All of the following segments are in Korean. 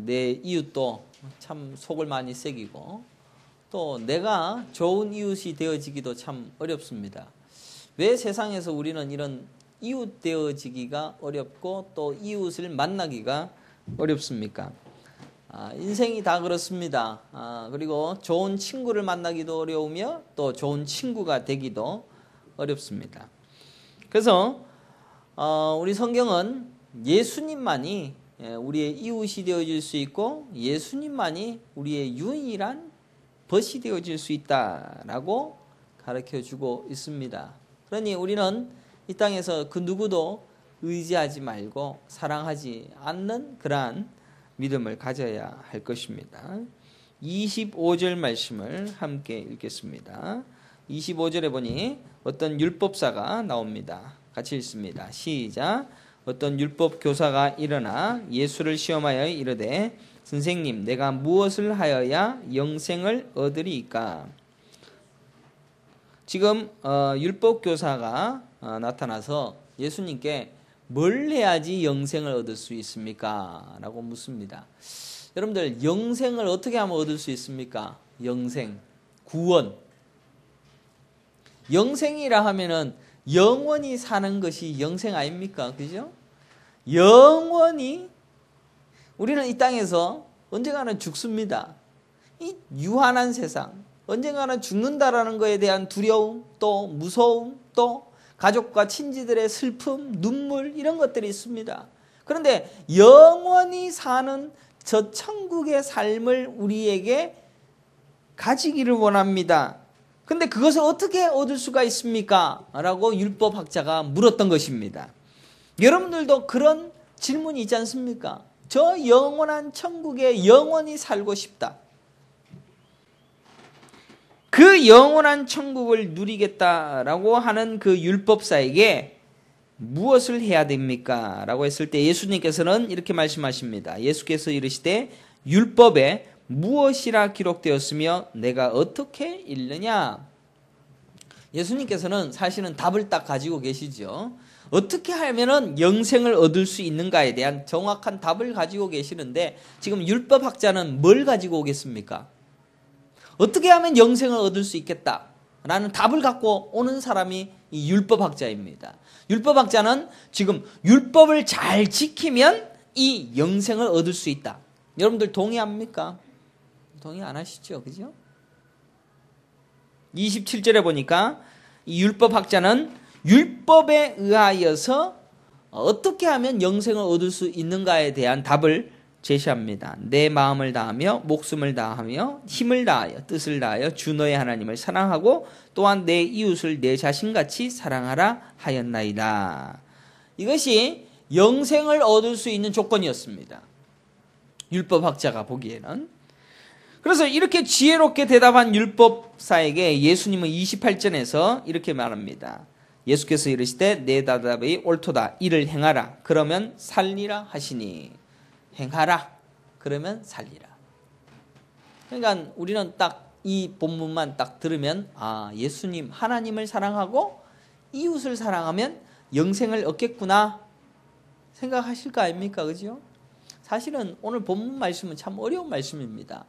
내 이웃도 참 속을 많이 새기고 또 내가 좋은 이웃이 되어지기도 참 어렵습니다. 왜 세상에서 우리는 이런 이웃 되어지기가 어렵고 또 이웃을 만나기가 어렵습니까? 인생이 다 그렇습니다. 그리고 좋은 친구를 만나기도 어려우며 또 좋은 친구가 되기도 어렵습니다. 그래서 우리 성경은 예수님만이 우리의 이웃이 되어질 수 있고 예수님만이 우리의 유일한 벗이 되어질 수 있다라고 가르쳐주고 있습니다. 그러니 우리는 이 땅에서 그 누구도 의지하지 말고 사랑하지 않는 그러한 믿음을 가져야 할 것입니다. 25절 말씀을 함께 읽겠습니다. 25절에 보니 어떤 율법사가 나옵니다. 같이 읽습니다. 시작. 어떤 율법 교사가 일어나 예수를 시험하여 이르되 선생님 내가 무엇을 하여야 영생을 얻으리이까? 지금 율법 교사가 나타나서 예수님께 뭘 해야지 영생을 얻을 수 있습니까? 라고 묻습니다. 여러분들 영생을 어떻게 하면 얻을 수 있습니까? 영생, 구원. 영생이라 하면은 영원히 사는 것이 영생 아닙니까? 그죠? 영원히 우리는 이 땅에서 언젠가는 죽습니다. 이 유한한 세상, 언젠가는 죽는다라는 것에 대한 두려움, 또 무서움, 또 가족과 친지들의 슬픔, 눈물 이런 것들이 있습니다. 그런데 영원히 사는 저 천국의 삶을 우리에게 가지기를 원합니다. 근데 그것을 어떻게 얻을 수가 있습니까? 라고 율법학자가 물었던 것입니다. 여러분들도 그런 질문이 있지 않습니까? 저 영원한 천국에 영원히 살고 싶다. 그 영원한 천국을 누리겠다라고 하는 그 율법사에게 무엇을 해야 됩니까? 라고 했을 때 예수님께서는 이렇게 말씀하십니다. 예수께서 이르시되 율법에 무엇이라 기록되었으며 내가 어떻게 읽느냐? 예수님께서는 사실은 답을 딱 가지고 계시죠. 어떻게 하면은 영생을 얻을 수 있는가에 대한 정확한 답을 가지고 계시는데 지금 율법학자는 뭘 가지고 오겠습니까? 어떻게 하면 영생을 얻을 수 있겠다라는 답을 갖고 오는 사람이 이 율법학자입니다. 율법학자는 지금 율법을 잘 지키면 이 영생을 얻을 수 있다. 여러분들 동의합니까? 동의 안 하시죠? 그죠? 27절에 보니까 이 율법학자는 율법에 의하여서 어떻게 하면 영생을 얻을 수 있는가에 대한 답을 제시합니다. 내 마음을 다하며 목숨을 다하며 힘을 다하여 뜻을 다하여 주 너의 하나님을 사랑하고 또한 내 이웃을 내 자신같이 사랑하라 하였나이다. 이것이 영생을 얻을 수 있는 조건이었습니다. 율법학자가 보기에는. 그래서 이렇게 지혜롭게 대답한 율법사에게 예수님은 28절에서 이렇게 말합니다. 예수께서 이르시되 내 대답이 옳도다. 이를 행하라. 그러면 살리라 하시니. 행하라. 그러면 살리라. 그러니까 우리는 딱 이 본문만 딱 들으면 예수님 하나님을 사랑하고 이웃을 사랑하면 영생을 얻겠구나 생각하실 거 아닙니까? 그죠? 사실은 오늘 본문 말씀은 참 어려운 말씀입니다.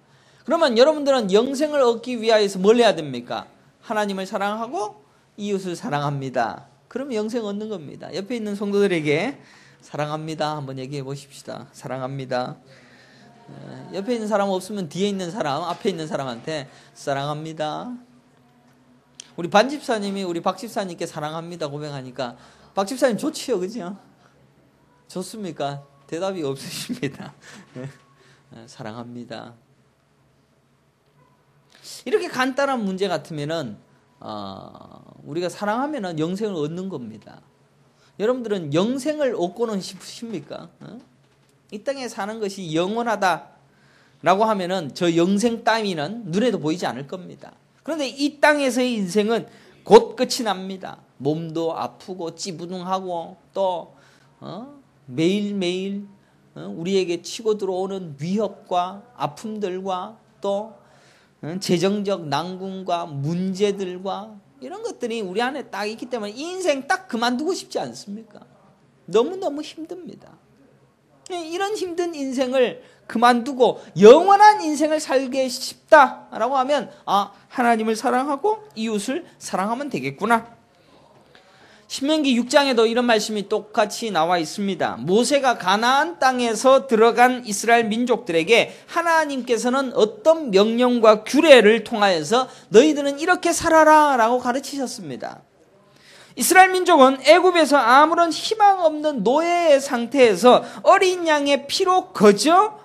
그러면 여러분들은 영생을 얻기 위하여서 뭘 해야 됩니까? 하나님을 사랑하고 이웃을 사랑합니다. 그러면 영생 얻는 겁니다. 옆에 있는 성도들에게 사랑합니다 한번 얘기해 보십시다. 사랑합니다. 옆에 있는 사람 없으면 뒤에 있는 사람, 앞에 있는 사람한테 사랑합니다. 우리 반 집사님이 우리 박 집사님께 사랑합니다 고백하니까 박 집사님 좋지요, 그죠? 좋습니까? 대답이 없으십니다. 사랑합니다. 이렇게 간단한 문제 같으면은 우리가 사랑하면은 영생을 얻는 겁니다. 여러분들은 영생을 얻고는 싶으십니까? 이 땅에 사는 것이 영원하다라고 하면은 저 영생 따위는 눈에도 보이지 않을 겁니다. 그런데 이 땅에서의 인생은 곧 끝이 납니다. 몸도 아프고 찌부둥하고 또 매일매일 우리에게 치고 들어오는 위협과 아픔들과 또 재정적 난궁과 문제들과 이런 것들이 우리 안에 딱 있기 때문에 이 인생 딱 그만두고 싶지 않습니까? 너무너무 힘듭니다. 이런 힘든 인생을 그만두고 영원한 인생을 살게 싶다라고 하면 하나님을 사랑하고 이웃을 사랑하면 되겠구나. 신명기 6장에도 이런 말씀이 똑같이 나와 있습니다. 모세가 가나안 땅에서 들어간 이스라엘 민족들에게 하나님께서는 어떤 명령과 규례를 통하여서 너희들은 이렇게 살아라 라고 가르치셨습니다. 이스라엘 민족은 애굽에서 아무런 희망 없는 노예의 상태에서 어린 양의 피로 거저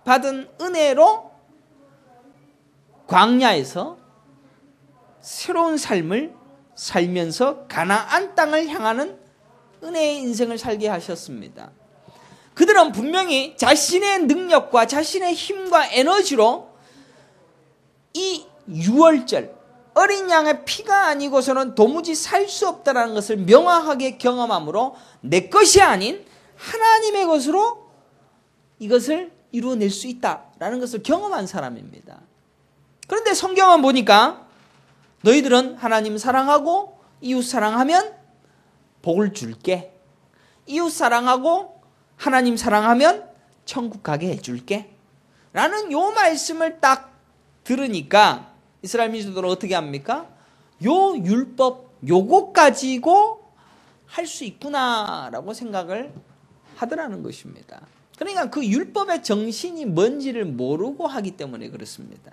받은 은혜로 광야에서 새로운 삶을 살면서 가나안 땅을 향하는 은혜의 인생을 살게 하셨습니다. 그들은 분명히 자신의 능력과 자신의 힘과 에너지로 이 유월절, 어린 양의 피가 아니고서는 도무지 살 수 없다는 것을 명확하게 경험함으로 내 것이 아닌 하나님의 것으로 이것을 이루어낼 수 있다라는 것을 경험한 사람입니다. 그런데 성경은 보니까 너희들은 하나님 사랑하고 이웃 사랑하면 복을 줄게. 이웃 사랑하고 하나님 사랑하면 천국 가게 해줄게. 라는 요 말씀을 딱 들으니까 이스라엘 민족들은 어떻게 합니까? 요 율법 요거 가지고 할 수 있구나라고 생각을 하더라는 것입니다. 그러니까 그 율법의 정신이 뭔지를 모르고 하기 때문에 그렇습니다.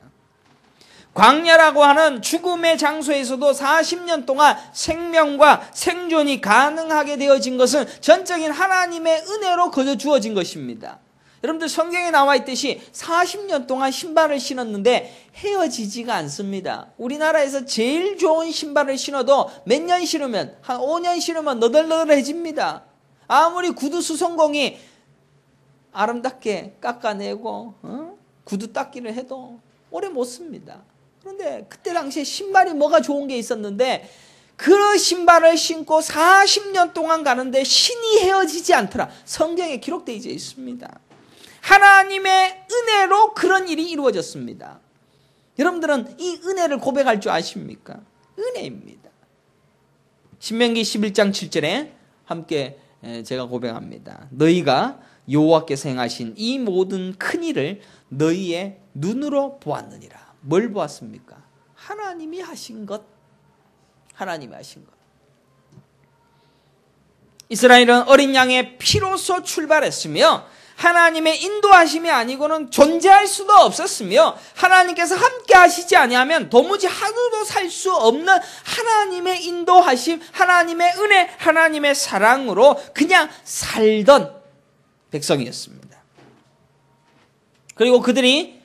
광야라고 하는 죽음의 장소에서도 40년 동안 생명과 생존이 가능하게 되어진 것은 전적인 하나님의 은혜로 거저 주어진 것입니다. 여러분들 성경에 나와 있듯이 40년 동안 신발을 신었는데 헤어지지가 않습니다. 우리나라에서 제일 좋은 신발을 신어도 몇 년 신으면 한 5년 신으면 너덜너덜해집니다. 아무리 구두 수선공이 아름답게 깎아내고 구두 닦기를 해도 오래 못 씁니다. 그런데 그때 당시에 신발이 뭐가 좋은 게 있었는데 그 신발을 신고 40년 동안 가는데 신이 헤어지지 않더라. 성경에 기록되어 있습니다. 하나님의 은혜로 그런 일이 이루어졌습니다. 여러분들은 이 은혜를 고백할 줄 아십니까? 은혜입니다. 신명기 11장 7절에 함께 제가 고백합니다. 너희가 여호와께서 행하신 이 모든 큰 일을 너희의 눈으로 보았느니라. 뭘 보았습니까? 하나님이 하신 것. 하나님이 하신 것. 이스라엘은 어린 양의 피로서 출발했으며 하나님의 인도하심이 아니고는 존재할 수도 없었으며 하나님께서 함께 하시지 아니하면 도무지 하루도 살 수 없는 하나님의 인도하심, 하나님의 은혜, 하나님의 사랑으로 그냥 살던 백성이었습니다. 그리고 그들이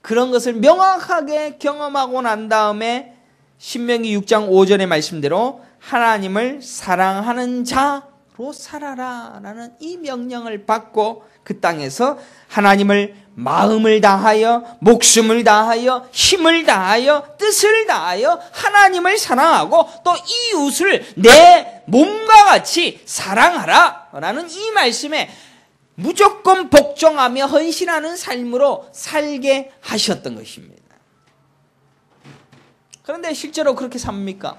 그런 것을 명확하게 경험하고 난 다음에 신명기 6장 5절의 말씀대로 하나님을 사랑하는 자로 살아라 라는 이 명령을 받고 그 땅에서 하나님을 마음을 다하여 목숨을 다하여 힘을 다하여 뜻을 다하여 하나님을 사랑하고 또 이웃을 내 몸과 같이 사랑하라 라는 이 말씀에 무조건 복종하며 헌신하는 삶으로 살게 하셨던 것입니다. 그런데 실제로 그렇게 삽니까?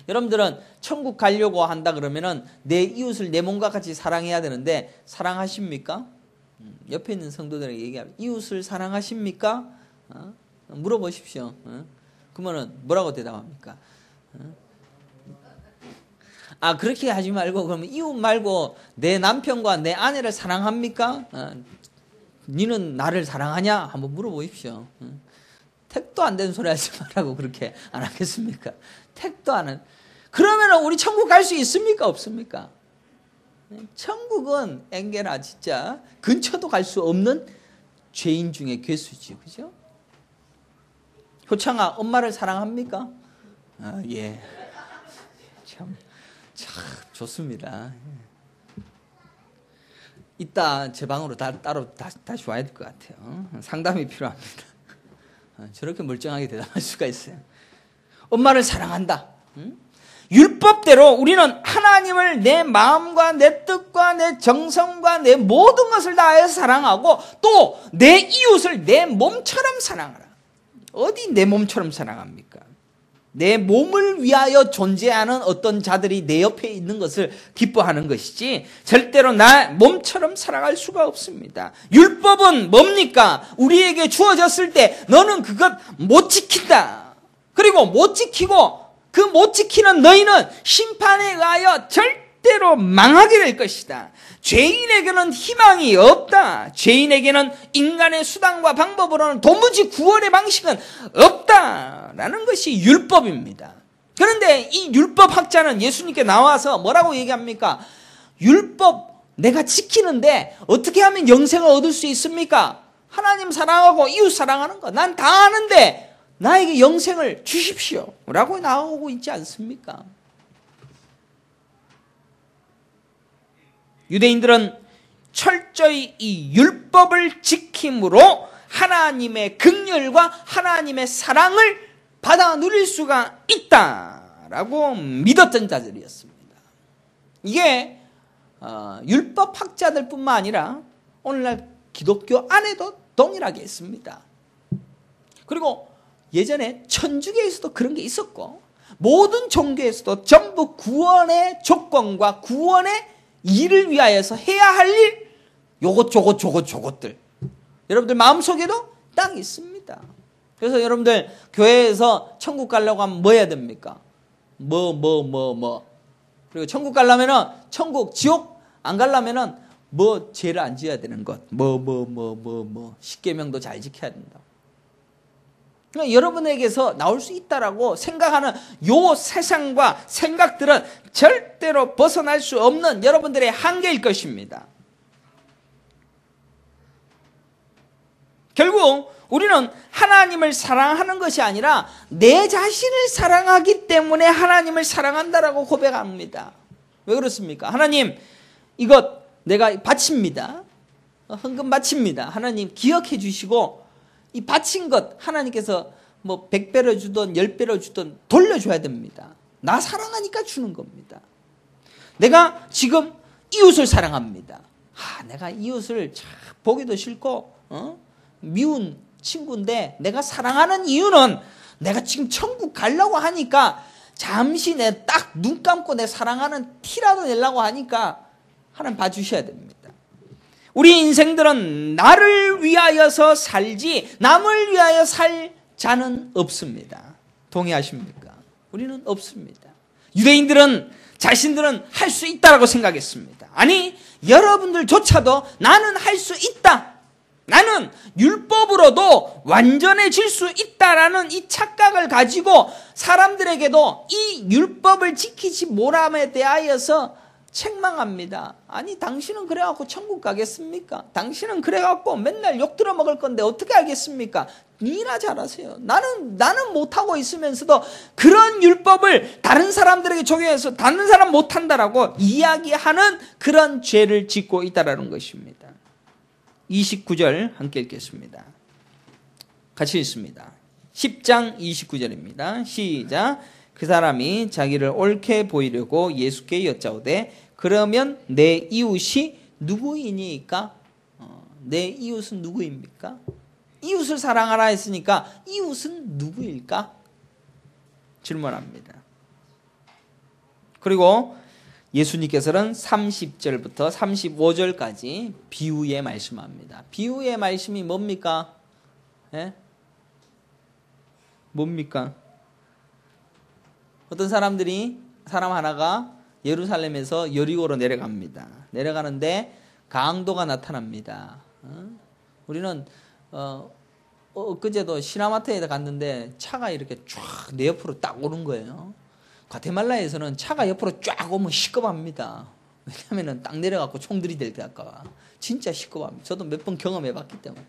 여러분들은 천국 가려고 한다 그러면은 내 이웃을 내 몸과 같이 사랑해야 되는데 사랑하십니까? 옆에 있는 성도들에게 얘기하면 이웃을 사랑하십니까? 물어보십시오. 그러면은 뭐라고 대답합니까? 그렇게 하지 말고 그러면 이웃 말고 내 남편과 내 아내를 사랑합니까? 니는 나를 사랑하냐? 한번 물어보십시오. 택도 안 되는 소리 하지 말라고 그렇게 안 하겠습니까? 택도 안 한. 그러면 우리 천국 갈 수 있습니까? 없습니까? 천국은 엥게나 진짜 근처도 갈 수 없는 죄인 중에 괴수지, 그죠? 효창아, 엄마를 사랑합니까? 예. 참 좋습니다. 이따 제 방으로 따로 다시 와야 될 것 같아요. 상담이 필요합니다. 저렇게 멀쩡하게 대답할 수가 있어요. 엄마를 사랑한다. 율법대로 우리는 하나님을 내 마음과 내 뜻과 내 정성과 내 모든 것을 다해서 사랑하고 또 내 이웃을 내 몸처럼 사랑하라. 어디 내 몸처럼 사랑합니까? 내 몸을 위하여 존재하는 어떤 자들이 내 옆에 있는 것을 기뻐하는 것이지 절대로 나 몸처럼 살아갈 수가 없습니다. 율법은 뭡니까? 우리에게 주어졌을 때 너는 그것 못 지킨다. 그리고 못 지키고 그 못 지키는 너희는 심판에 의하여 절대로 망하게 될 것이다. 죄인에게는 희망이 없다. 죄인에게는 인간의 수단과 방법으로는 도무지 구원의 방식은 없다라는 것이 율법입니다. 그런데 이 율법학자는 예수님께 나와서 뭐라고 얘기합니까? 율법 내가 지키는데 어떻게 하면 영생을 얻을 수 있습니까? 하나님 사랑하고 이웃 사랑하는 거 난 다 아는데 나에게 영생을 주십시오 라고 나오고 있지 않습니까? 유대인들은 철저히 이 율법을 지킴으로 하나님의 긍휼과 하나님의 사랑을 받아 누릴 수가 있다라고 믿었던 자들이었습니다. 이게 율법학자들뿐만 아니라 오늘날 기독교 안에도 동일하게 있습니다. 그리고 예전에 천주교에서도 그런 게 있었고 모든 종교에서도 전부 구원의 조건과 구원의 일을 위하여서 해야 할 일, 요것들 여러분들 마음속에도 딱 있습니다. 그래서 여러분들 교회에서 천국 가려고 하면 뭐 해야 됩니까? 그리고 천국 가려면은 천국 지옥 안 가려면은 뭐 죄를 안 지어야 되는 것, 십계명도 잘 지켜야 된다. 그러니까 여러분에게서 나올 수 있다라고 생각하는 요 세상과 생각들은 절대로 벗어날 수 없는 여러분들의 한계일 것입니다. 결국 우리는 하나님을 사랑하는 것이 아니라 내 자신을 사랑하기 때문에 하나님을 사랑한다라고 고백합니다. 왜 그렇습니까? 하나님 이것 내가 바칩니다. 헌금 바칩니다. 하나님 기억해 주시고 이 바친 것 하나님께서 뭐 100배로 주든 10배로 주든 돌려줘야 됩니다. 나 사랑하니까 주는 겁니다. 내가 지금 이웃을 사랑합니다. 내가 이웃을 참 보기도 싫고 미운 친구인데 내가 사랑하는 이유는 내가 지금 천국 가려고 하니까 잠시 내 딱 눈 감고 내 사랑하는 티라도 내려고 하니까 하나님 봐주셔야 됩니다. 우리 인생들은 나를 위하여서 살지 남을 위하여 살 자는 없습니다. 동의하십니까? 우리는 없습니다. 유대인들은 자신들은 할 수 있다라고 생각했습니다. 아니 여러분들조차도 나는 할 수 있다. 나는 율법으로도 완전해질 수 있다라는 이 착각을 가지고 사람들에게도 이 율법을 지키지 못함에 대하여서 책망합니다. 아니 당신은 그래갖고 천국 가겠습니까? 당신은 그래갖고 맨날 욕 들어먹을 건데 어떻게 알겠습니까? 니나 잘하세요. 나는 못하고 있으면서도 그런 율법을 다른 사람들에게 적용해서 다른 사람 못한다라고 이야기하는 그런 죄를 짓고 있다라는 것입니다. 29절 함께 읽겠습니다. 같이 읽습니다. 10장 29절입니다. 시작. 그 사람이 자기를 옳게 보이려고 예수께 여짜오되 그러면 내 이웃이 누구이니까? 내 이웃은 누구입니까? 이웃을 사랑하라 했으니까 이웃은 누구일까? 질문합니다. 그리고 예수님께서는 30절부터 35절까지 비유의 말씀합니다. 비유의 말씀이 뭡니까? 뭡니까? 어떤 사람 하나가 예루살렘에서 여리고로 내려갑니다. 내려가는데 강도가 나타납니다. 우리는 엊그제도 시나마트에 갔는데 차가 이렇게 쫙 내 옆으로 딱 오는 거예요. 과테말라에서는 차가 옆으로 쫙 오면 시끄럽합니다. 왜냐하면 딱 내려가고 총 들이댈까 진짜 시끄럽합니다. 저도 몇 번 경험해봤기 때문에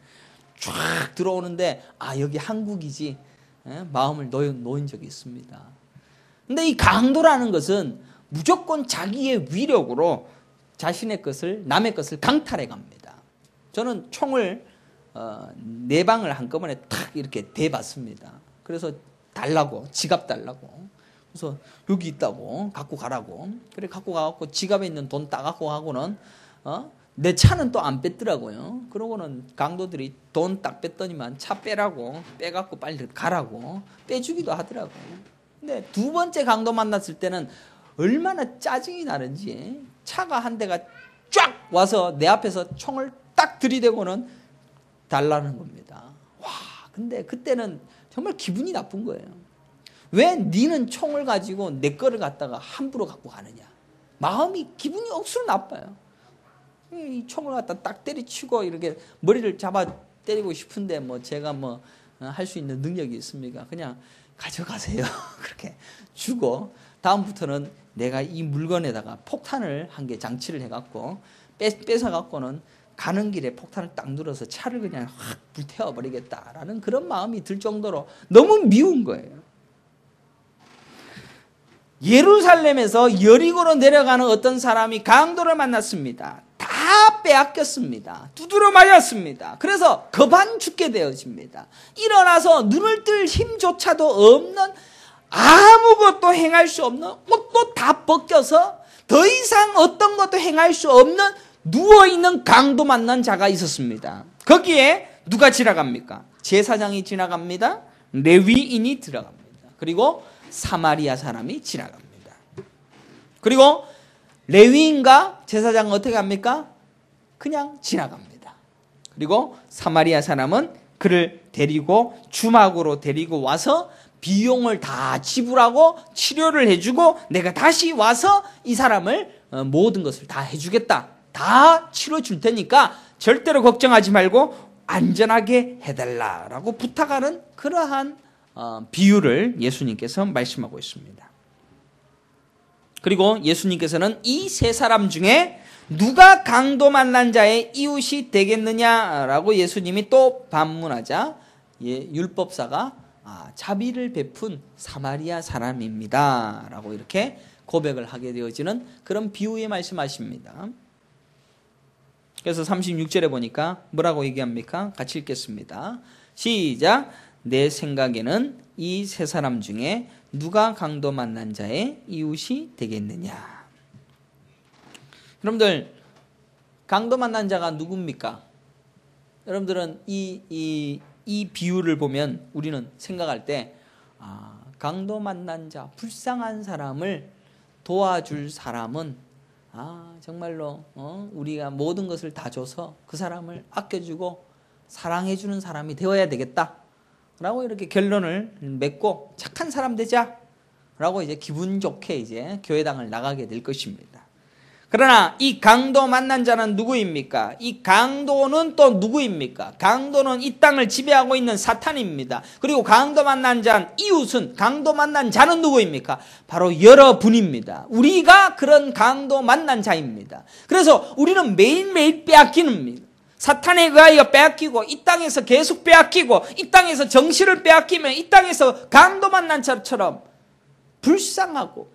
쫙 들어오는데 여기 한국이지 마음을 놓인 적이 있습니다. 근데 이 강도라는 것은 무조건 자기의 위력으로 자신의 것을 남의 것을 강탈해 갑니다. 저는 총을 4방을 한꺼번에 탁 이렇게 대봤습니다. 그래서 달라고 지갑 달라고 그래서 여기 있다고 갖고 가라고 그래 갖고 가갖고 지갑에 있는 돈 따갖고 가고는 내 차는 또 안 뺐더라고요. 그러고는 강도들이 돈 딱 뺐더니만 차 빼라고 빼갖고 빨리 가라고 빼주기도 하더라고요. 근데 두 번째 강도 만났을 때는 얼마나 짜증이 나는지 차가 한 대가 쫙 와서 내 앞에서 총을 딱 들이대고는 달라는 겁니다. 와, 근데 그때는 정말 기분이 나쁜 거예요. 왜 니는 총을 가지고 내 거를 갖다가 함부로 갖고 가느냐. 마음이 기분이 억수로 나빠요. 이 총을 갖다 딱 때리치고 이렇게 머리를 잡아 때리고 싶은데 뭐 제가 뭐 할 수 있는 능력이 있습니까? 그냥 가져가세요. 그렇게 주고 다음부터는 내가 이 물건에다가 폭탄을 한 개 장치를 해갖고 뺏어갖고는 가는 길에 폭탄을 딱 눌러서 차를 그냥 확 불태워버리겠다라는 그런 마음이 들 정도로 너무 미운 거예요. 예루살렘에서 여리고로 내려가는 어떤 사람이 강도를 만났습니다. 다 빼앗겼습니다. 두드려 맞았습니다. 그래서 급한 죽게 되어집니다. 일어나서 눈을 뜰 힘조차도 없는, 아무것도 행할 수 없는, 옷도 다 벗겨서 더 이상 어떤 것도 행할 수 없는 누워있는 강도 만난 자가 있었습니다. 거기에 누가 지나갑니까? 제사장이 지나갑니다. 레위인이 들어갑니다. 그리고 사마리아 사람이 지나갑니다. 그리고 레위인과 제사장은 어떻게 합니까? 그냥 지나갑니다. 그리고 사마리아 사람은 그를 데리고 주막으로 데리고 와서 비용을 다 지불하고 치료를 해주고 내가 다시 와서 이 사람을 모든 것을 다 해주겠다. 다 치료줄 테니까 절대로 걱정하지 말고 안전하게 해달라라고 부탁하는 그러한 비유를 예수님께서 말씀하고 있습니다. 그리고 예수님께서는 이 세 사람 중에 누가 강도 만난 자의 이웃이 되겠느냐라고 예수님이 또 반문하자 율법사가 자비를 베푼 사마리아 사람입니다 라고 이렇게 고백을 하게 되어지는 그런 비유에 말씀하십니다. 그래서 36절에 보니까 뭐라고 얘기합니까? 같이 읽겠습니다. 시작. 내 생각에는 이 세 사람 중에 누가 강도 만난 자의 이웃이 되겠느냐. 여러분들, 강도 만난 자가 누굽니까? 여러분들은 이 비유를 보면 우리는 생각할 때 강도 만난 자, 불쌍한 사람을 도와줄 사람은 정말로 우리가 모든 것을 다 줘서 그 사람을 아껴주고 사랑해주는 사람이 되어야 되겠다 라고 이렇게 결론을 맺고 착한 사람 되자 라고 이제 기분 좋게 이제 교회당을 나가게 될 것입니다. 그러나 이 강도 만난 자는 누구입니까? 이 강도는 또 누구입니까? 강도는 이 땅을 지배하고 있는 사탄입니다. 그리고 강도 만난 자, 이웃은, 강도 만난 자는 누구입니까? 바로 여러분입니다. 우리가 그런 강도 만난 자입니다. 그래서 우리는 매일매일 빼앗기는 겁니다. 사탄에 의하여 빼앗기고 이 땅에서 계속 빼앗기고 이 땅에서 정신을 빼앗기면 이 땅에서 강도 만난 자처럼 불쌍하고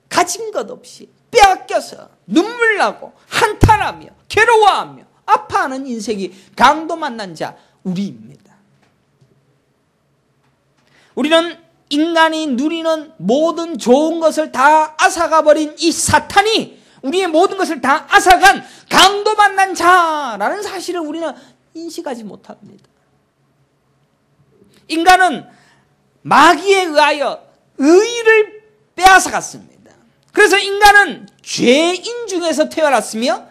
가진 것 없이 빼앗겨서 눈물 나고 한탄하며 괴로워하며 아파하는 인생이 강도 만난 자 우리입니다. 우리는 인간이 누리는 모든 좋은 것을 다 앗아가버린 이 사탄이 우리의 모든 것을 다 앗아간 강도 만난 자라는 사실을 우리는 인식하지 못합니다. 인간은 마귀에 의하여 의를 빼앗아갔습니다. 그래서 인간은 죄인 중에서 태어났으며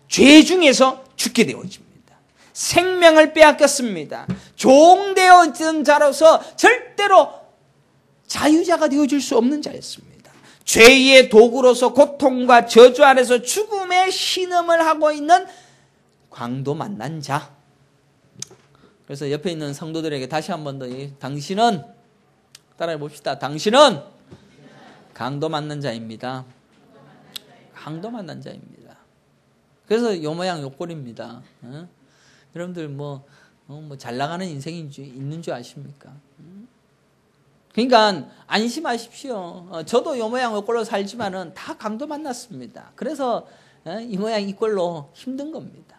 죄 중에서 죽게 되어집니다. 생명을 빼앗겼습니다. 종되어진 자로서 절대로 자유자가 되어줄 수 없는 자였습니다. 죄의 도구로서 고통과 저주 아래서 죽음의 신음을 하고 있는 강도 만난 자. 그래서 옆에 있는 성도들에게 다시 한 번 더 당신은 따라해 봅시다. 당신은 강도 만난 자입니다. 강도 만난 자입니다. 그래서 요 모양 요 꼴입니다. 여러분들 뭐 잘 나가는 인생이 있는 줄 아십니까? 그러니까 안심하십시오. 저도 요 모양 요 꼴로 살지만은 다 강도 만났습니다. 그래서 이 모양 이 꼴로 힘든 겁니다.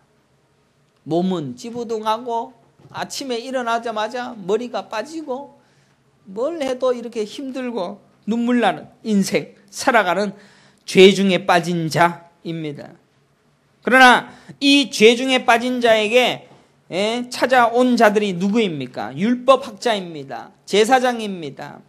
몸은 찌부둥하고 아침에 일어나자마자 머리가 빠지고 뭘 해도 이렇게 힘들고 눈물 나는 인생 살아가는 죄 중에 빠진 자입니다. 그러나 이 죄 중에 빠진 자에게 찾아온 자들이 누구입니까? 율법학자입니다. 제사장입니다.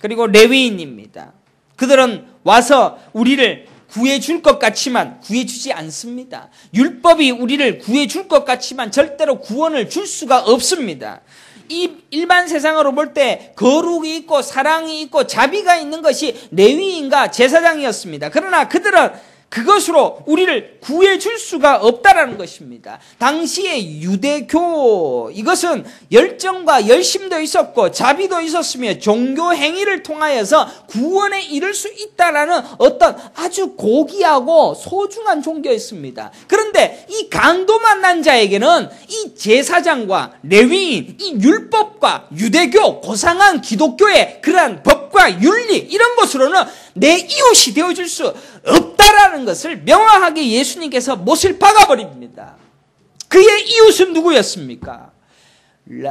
그리고 레위인입니다. 그들은 와서 우리를 구해줄 것 같지만 구해주지 않습니다. 율법이 우리를 구해줄 것 같지만 절대로 구원을 줄 수가 없습니다. 이 일반 세상으로 볼 때 거룩이 있고 사랑이 있고 자비가 있는 것이 레위인과 제사장이었습니다. 그러나 그들은 그것으로 우리를 구해줄 수가 없다라는 것입니다. 당시의 유대교, 이것은 열정과 열심도 있었고 자비도 있었으며 종교 행위를 통하여서 구원에 이를 수 있다라는 어떤 아주 고귀하고 소중한 종교였습니다. 그런데 이 강도 만난 자에게는 이 제사장과 레위인, 이 율법과 유대교, 고상한 기독교의 그러한 법과 윤리, 이런 것으로는 내 이웃이 되어줄 수 없다라는 것을 명확하게 예수님께서 못을 박아버립니다. 그의 이웃은 누구였습니까?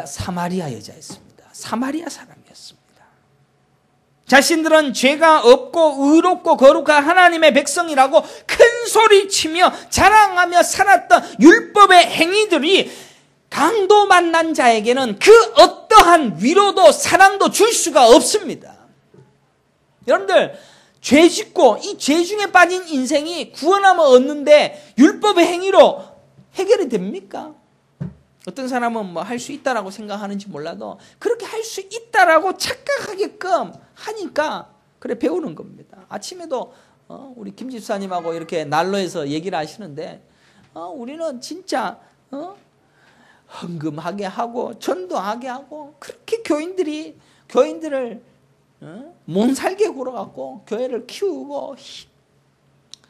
사마리아 여자였습니다. 사마리아 사람이었습니다. 자신들은 죄가 없고 의롭고 거룩한 하나님의 백성이라고 큰 소리치며 자랑하며 살았던 율법의 행위들이 강도 만난 자에게는 그 어떠한 위로도 사랑도 줄 수가 없습니다. 여러분들, 죄 짓고 이 죄 중에 빠진 인생이 구원하면 얻는데 율법의 행위로 해결이 됩니까? 어떤 사람은 뭐 할 수 있다라고 생각하는지 몰라도 그렇게 할 수 있다라고 착각하게끔 하니까 그래 배우는 겁니다. 아침에도 우리 김 집사님하고 이렇게 난로에서 얘기를 하시는데 우리는 진짜 헌금하게 하고 전도하게 하고 그렇게 교인들을 몸살게 굴어갖고 교회를 키우고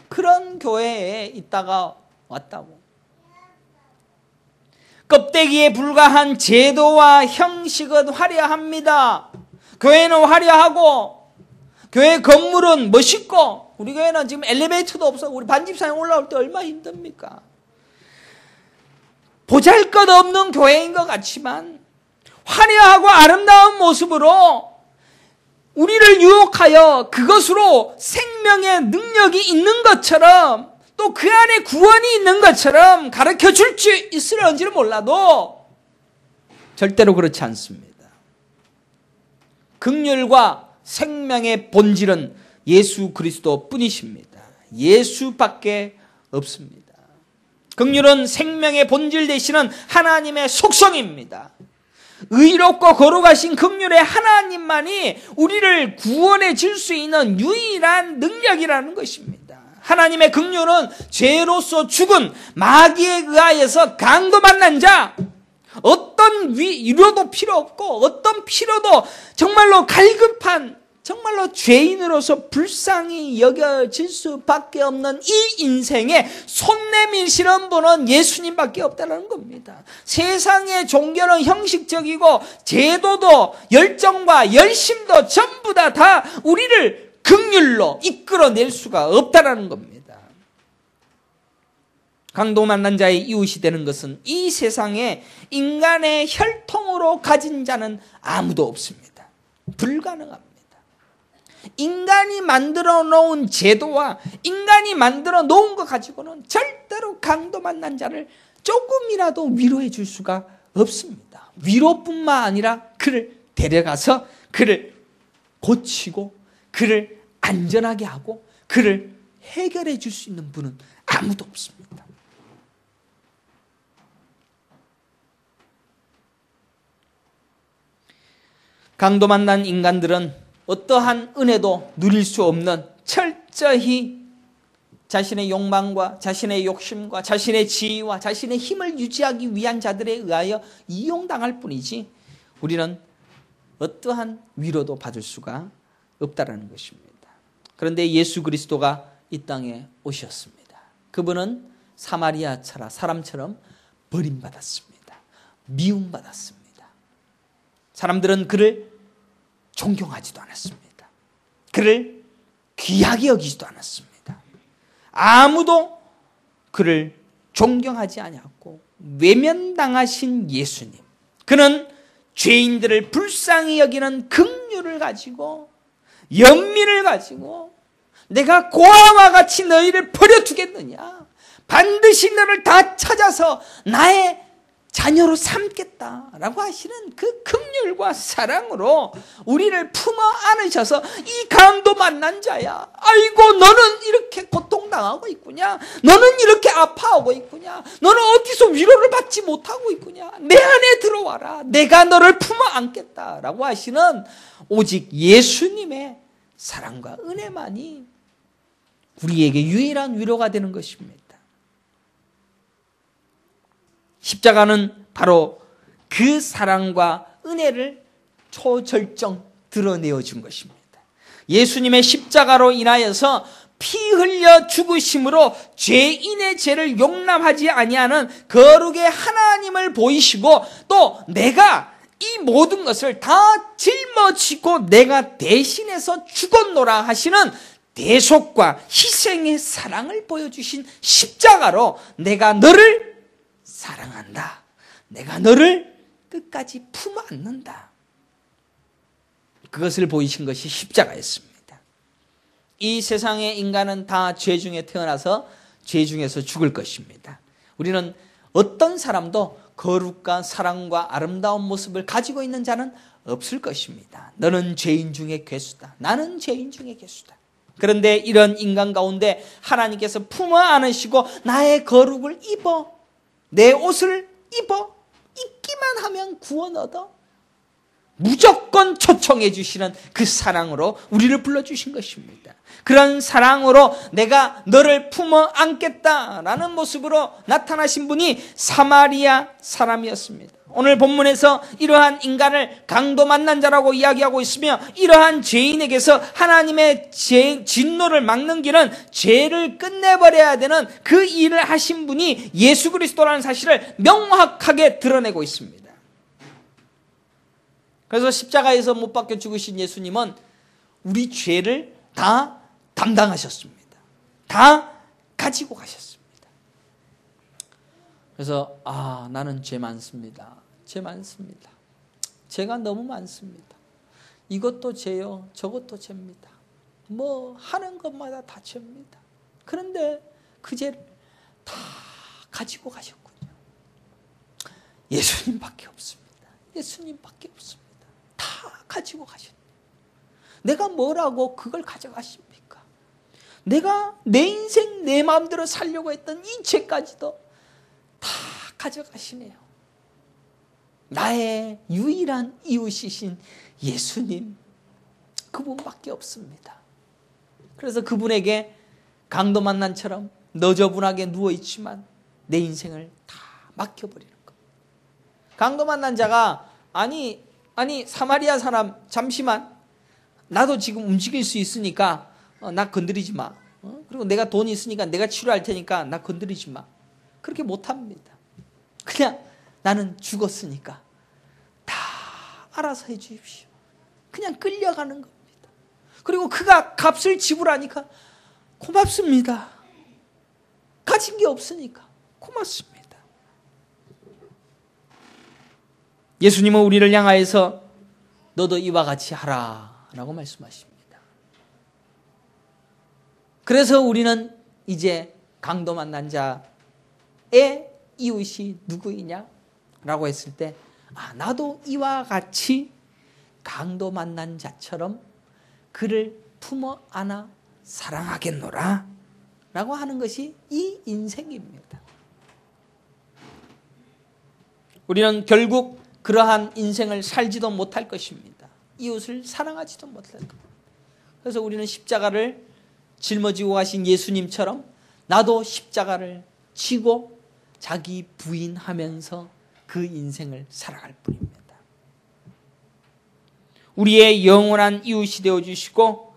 그런 교회에 있다가 왔다고. 껍데기에 불과한 제도와 형식은 화려합니다. 교회는 화려하고 교회 건물은 멋있고 우리 교회는 지금 엘리베이터도 없어. 우리 반집사님 올라올 때 얼마나 힘듭니까? 보잘것없는 교회인 것 같지만 화려하고 아름다운 모습으로 우리를 유혹하여 그것으로 생명의 능력이 있는 것처럼 또 그 안에 구원이 있는 것처럼 가르쳐 줄지 있을런지는 몰라도 절대로 그렇지 않습니다. 긍휼과 생명의 본질은 예수 그리스도 뿐이십니다. 예수밖에 없습니다. 긍휼은 생명의 본질 되시는 하나님의 속성입니다. 의롭고 거룩하신 긍휼의 하나님만이 우리를 구원해 줄 수 있는 유일한 능력이라는 것입니다. 하나님의 긍휼은 죄로서 죽은 마귀에 의하여서 강도 만난 자, 어떤 위로도 필요 없고 어떤 필요도 정말로 갈급한 정말로 죄인으로서 불쌍히 여겨질 수밖에 없는 이 인생에 손 내미시는 분은 예수님밖에 없다는 겁니다. 세상의 종교는 형식적이고 제도도 열정과 열심도 전부 다 우리를 긍휼로 이끌어낼 수가 없다는 겁니다. 강도 만난 자의 이웃이 되는 것은 이 세상에 인간의 혈통으로 가진 자는 아무도 없습니다. 불가능합니다. 인간이 만들어 놓은 제도와 인간이 만들어 놓은 것 가지고는 절대로 강도 만난 자를 조금이라도 위로해 줄 수가 없습니다. 위로뿐만 아니라 그를 데려가서 그를 고치고 그를 안전하게 하고 그를 해결해 줄 수 있는 분은 아무도 없습니다. 강도 만난 인간들은 어떠한 은혜도 누릴 수 없는 철저히 자신의 욕망과 자신의 욕심과 자신의 지위와 자신의 힘을 유지하기 위한 자들에 의하여 이용당할 뿐이지 우리는 어떠한 위로도 받을 수가 없다라는 것입니다. 그런데 예수 그리스도가 이 땅에 오셨습니다. 그분은 사마리아 사람처럼 버림받았습니다. 미움받았습니다. 사람들은 그를 존경하지도 않았습니다. 그를 귀하게 여기지도 않았습니다. 아무도 그를 존경하지 않았고 외면당하신 예수님, 그는 죄인들을 불쌍히 여기는 긍휼을 가지고 연민을 가지고 내가 고아와 같이 너희를 버려두겠느냐, 반드시 너를 다 찾아서 나의 자녀로 삼겠다라고 하시는 그 긍휼과 사랑으로 우리를 품어 안으셔서 이 강도 만난 자야, 아이고 너는 이렇게 고통당하고 있구냐, 너는 이렇게 아파하고 있구냐, 너는 어디서 위로를 받지 못하고 있구냐, 내 안에 들어와라, 내가 너를 품어 안겠다라고 하시는 오직 예수님의 사랑과 은혜만이 우리에게 유일한 위로가 되는 것입니다. 십자가는 바로 그 사랑과 은혜를 초절정 드러내어 준 것입니다. 예수님의 십자가로 인하여서 피 흘려 죽으심으로 죄인의 죄를 용납하지 아니하는 거룩의 하나님을 보이시고, 또 내가 이 모든 것을 다 짊어지고 내가 대신해서 죽었노라 하시는 대속과 희생의 사랑을 보여주신 십자가로 내가 너를 사랑한다, 내가 너를 끝까지 품어 안는다, 그것을 보이신 것이 십자가였습니다. 이 세상의 인간은 다 죄 중에 태어나서 죄 중에서 죽을 것입니다. 우리는 어떤 사람도 거룩과 사랑과 아름다운 모습을 가지고 있는 자는 없을 것입니다. 너는 죄인 중에 괴수다, 나는 죄인 중에 괴수다. 그런데 이런 인간 가운데 하나님께서 품어 안으시고 나의 거룩을 입어, 내 옷을 입어, 입기만 하면 구원 얻어 무조건 초청해 주시는 그 사랑으로 우리를 불러주신 것입니다. 그런 사랑으로 내가 너를 품어 안겠다라는 모습으로 나타나신 분이 사마리아 사람이었습니다. 오늘 본문에서 이러한 인간을 강도 만난 자라고 이야기하고 있으며, 이러한 죄인에게서 하나님의 진노를 막는 길은 죄를 끝내버려야 되는 그 일을 하신 분이 예수 그리스도라는 사실을 명확하게 드러내고 있습니다. 그래서 십자가에서 못 박혀 죽으신 예수님은 우리 죄를 다 담당하셨습니다. 다 가지고 가셨습니다. 그래서 나는 죄 많습니다. 죄 많습니다. 죄가 너무 많습니다. 이것도 죄요, 저것도 죄입니다. 뭐 하는 것마다 다 죄입니다. 그런데 그 죄를 다 가지고 가셨군요. 예수님밖에 없습니다. 예수님밖에 없습니다. 다 가지고 가셨네요. 내가 뭐라고 그걸 가져가십니까? 내가 내 인생 내 마음대로 살려고 했던 이 죄까지도 다 가져가시네요. 나의 유일한 이웃이신 예수님, 그분밖에 없습니다. 그래서 그분에게 강도 만난처럼 너저분하게 누워있지만 내 인생을 다 맡겨버리는 겁니다. 강도 만난 자가 아니 사마리아 사람, 잠시만, 나도 지금 움직일 수 있으니까 나 건드리지 마. 그리고 내가 돈이 있으니까 내가 치료할 테니까 나 건드리지 마. 그렇게 못합니다. 그냥 나는 죽었으니까 다 알아서 해 주십시오. 그냥 끌려가는 겁니다. 그리고 그가 값을 지불하니까 고맙습니다. 가진 게 없으니까 고맙습니다. 예수님은 우리를 향하여서 너도 이와 같이 하라 라고 말씀하십니다. 그래서 우리는 이제 강도 만난 자의 이웃이 누구이냐? 라고 했을 때, 나도 이와 같이 강도 만난 자처럼 그를 품어 안아 사랑하겠노라 라고 하는 것이 이 인생입니다. 우리는 결국 그러한 인생을 살지도 못할 것입니다. 이웃을 사랑하지도 못할 겁니다. 그래서 우리는 십자가를 짊어지고 가신 예수님처럼 나도 십자가를 지고 자기 부인하면서 그 인생을 살아갈 뿐입니다. 우리의 영원한 이웃이 되어주시고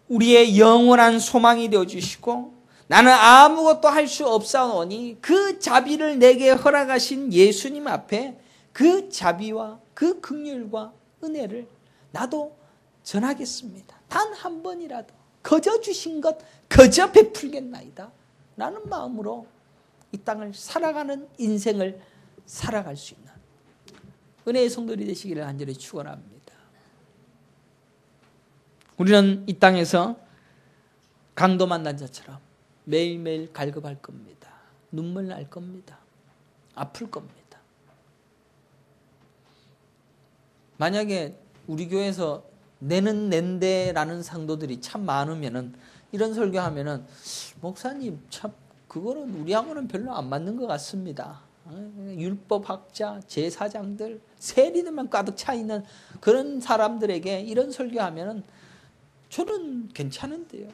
우리의 영원한 소망이 되어주시고 나는 아무것도 할 수 없사오니 그 자비를 내게 허락하신 예수님 앞에 그 자비와 그 긍휼과 은혜를 나도 전하겠습니다. 단 한 번이라도 거저 주신 것 거저 베풀겠나이다 라는 마음으로 이 땅을 살아가는 인생을 살아갈 수 있는 은혜의 성도들이 되시기를 간절히 축원합니다. 우리는 이 땅에서 강도 만난 자처럼 매일매일 갈급할 겁니다. 눈물 날 겁니다. 아플 겁니다. 만약에 우리 교회에서 내는 낸대라는 상도들이 참 많으면은 이런 설교하면은 목사님 참 그거는 우리하고는 별로 안 맞는 것 같습니다. 율법학자, 제사장들, 세리들만 가득 차 있는 그런 사람들에게 이런 설교하면은 저는 괜찮은데요.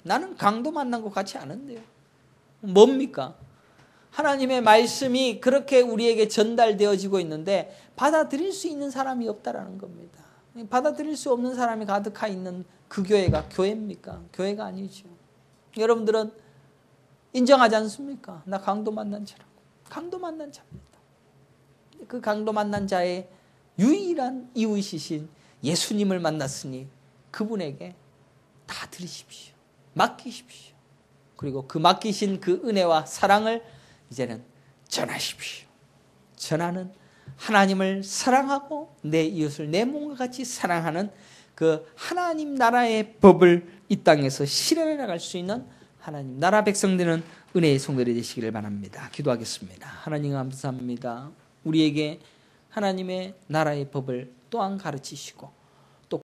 나는 강도 만난 것 같지 않은데요. 뭡니까? 하나님의 말씀이 그렇게 우리에게 전달되어지고 있는데 받아들일 수 있는 사람이 없다라는 겁니다. 받아들일 수 없는 사람이 가득하 있는 그 교회가 교회입니까? 교회가 아니죠. 여러분들은 인정하지 않습니까? 나 강도 만난 자라고. 강도 만난 자입니다. 그 강도 만난 자의 유일한 이웃이신 예수님을 만났으니 그분에게 다 드리십시오. 맡기십시오. 그리고 그 맡기신 그 은혜와 사랑을 이제는 전하십시오. 전하는 하나님을 사랑하고 내 이웃을 내 몸과 같이 사랑하는 그 하나님 나라의 법을 이 땅에서 실현해 나갈 수 있는 하나님 나라 백성되는 은혜의 성도들이 되시기를 바랍니다. 기도하겠습니다. 하나님 감사합니다. 우리에게 하나님의 나라의 법을 또한 가르치시고